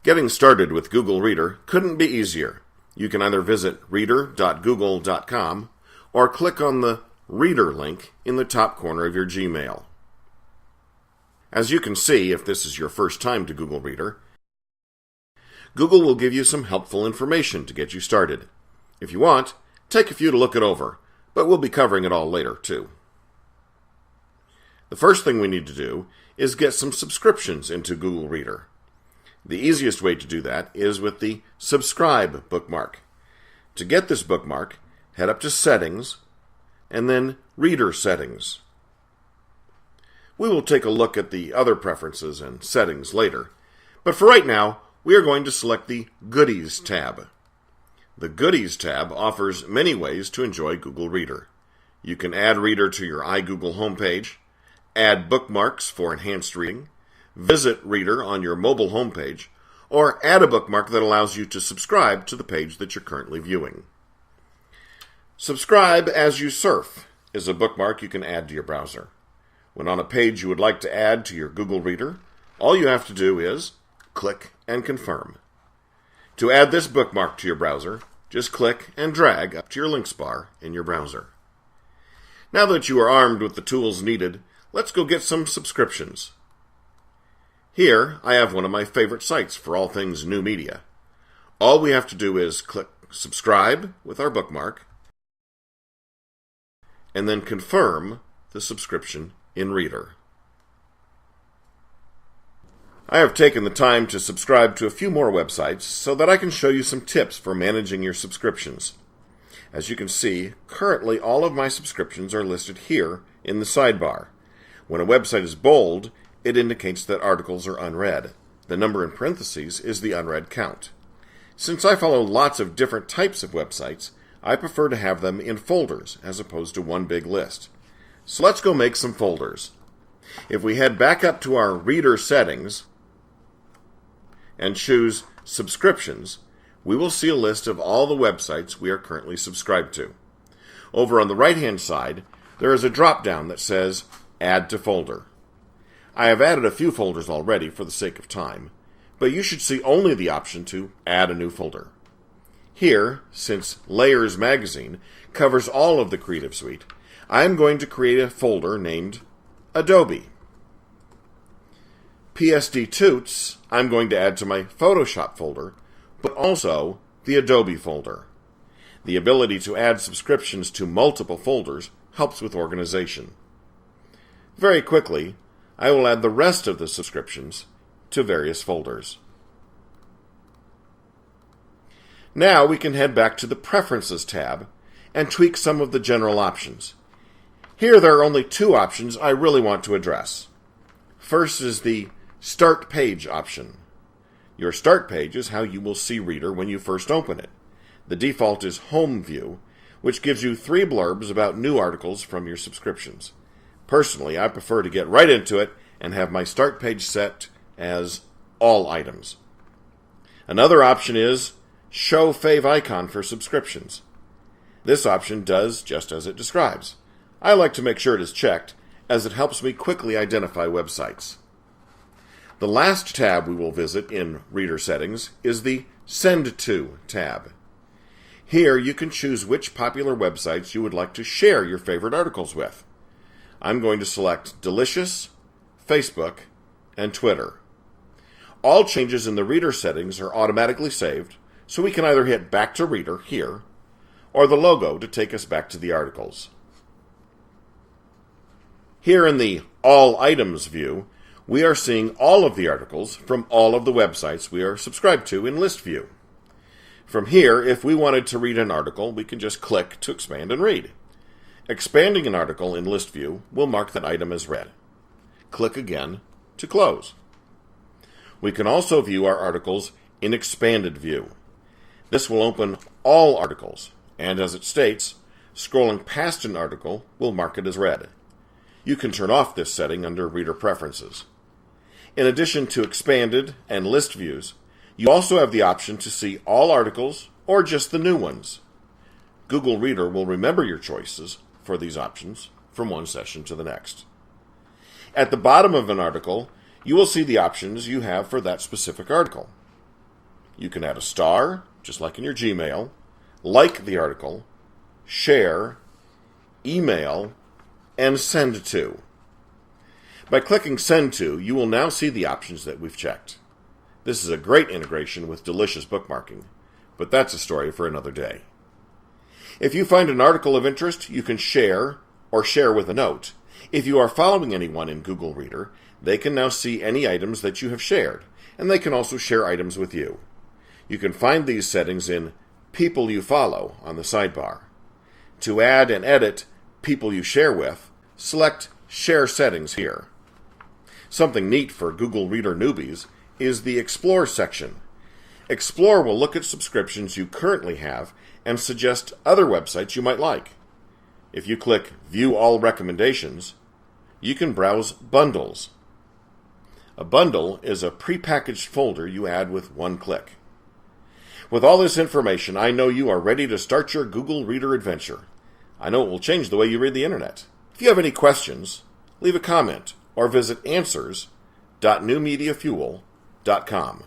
Getting started with Google Reader couldn't be easier. You can either visit reader.google.com or click on the Reader link in the top corner of your Gmail. As you can see, if this is your first time to Google Reader, Google will give you some helpful information to get you started. If you want, take a few to look it over, but we'll be covering it all later too. The first thing we need to do is get some subscriptions into Google Reader. The easiest way to do that is with the Subscribe bookmark. To get this bookmark, head up to Settings, and then Reader Settings. We will take a look at the other preferences and settings later, but for right now, we are going to select the Goodies tab. The Goodies tab offers many ways to enjoy Google Reader. You can add Reader to your iGoogle homepage, add bookmarks for enhanced reading, visit Reader on your mobile homepage, or add a bookmark that allows you to subscribe to the page that you're currently viewing. Subscribe as you surf is a bookmark you can add to your browser. When on a page you would like to add to your Google Reader, all you have to do is click and confirm. To add this bookmark to your browser, just click and drag up to your links bar in your browser. Now that you are armed with the tools needed, let's go get some subscriptions. Here, I have one of my favorite sites for all things new media. All we have to do is click subscribe with our bookmark, and then confirm the subscription in Reader. I have taken the time to subscribe to a few more websites so that I can show you some tips for managing your subscriptions. As you can see, currently all of my subscriptions are listed here in the sidebar. When a website is bold, it indicates that articles are unread. The number in parentheses is the unread count. Since I follow lots of different types of websites, I prefer to have them in folders as opposed to one big list. So let's go make some folders. If we head back up to our Reader settings and choose Subscriptions, we will see a list of all the websites we are currently subscribed to. Over on the right-hand side, there is a drop-down that says Add to Folder. I have added a few folders already for the sake of time, but you should see only the option to add a new folder. Here, since Layers Magazine covers all of the Creative Suite, I am going to create a folder named Adobe. PSD Toots I'm going to add to my Photoshop folder, but also the Adobe folder. The ability to add subscriptions to multiple folders helps with organization. Very quickly, I will add the rest of the subscriptions to various folders. Now we can head back to the Preferences tab and tweak some of the general options. Here there are only two options I really want to address. First is the Start Page option. Your Start Page is how you will see Reader when you first open it. The default is Home View, which gives you 3 blurbs about new articles from your subscriptions. Personally, I prefer to get right into it and have my Start Page set as All Items. Another option is Show Fave Icon for subscriptions. This option does just as it describes. I like to make sure it is checked, as it helps me quickly identify websites. The last tab we will visit in Reader Settings is the Send To tab. Here you can choose which popular websites you would like to share your favorite articles with. I'm going to select Delicious, Facebook, and Twitter. All changes in the Reader settings are automatically saved, so we can either hit Back to Reader here, or the logo to take us back to the articles. Here in the All Items view, we are seeing all of the articles from all of the websites we are subscribed to in List View. From here, if we wanted to read an article, we can just click to expand and read. Expanding an article in List View will mark that item as read. Click again to close. We can also view our articles in Expanded View. This will open all articles, and as it states, scrolling past an article will mark it as read. You can turn off this setting under Reader Preferences. In addition to Expanded and List Views, you also have the option to see all articles or just the new ones. Google Reader will remember your choices for these options from one session to the next. At the bottom of an article, you will see the options you have for that specific article. You can add a star, just like in your Gmail, like the article, share, email, and send to. By clicking Send To, you will now see the options that we've checked. This is a great integration with delicious bookmarking, but that's a story for another day. If you find an article of interest, you can share or share with a note. If you are following anyone in Google Reader, they can now see any items that you have shared, and they can also share items with you. You can find these settings in People You Follow on the sidebar. To add and edit people you share with, select Share Settings here. Something neat for Google Reader newbies is the Explore section. Explore will look at subscriptions you currently have and suggest other websites you might like. If you click View All Recommendations, you can browse bundles. A bundle is a prepackaged folder you add with one click. With all this information, I know you are ready to start your Google Reader adventure. I know it will change the way you read the internet. If you have any questions, leave a comment or visit answers.newmediafuel.com.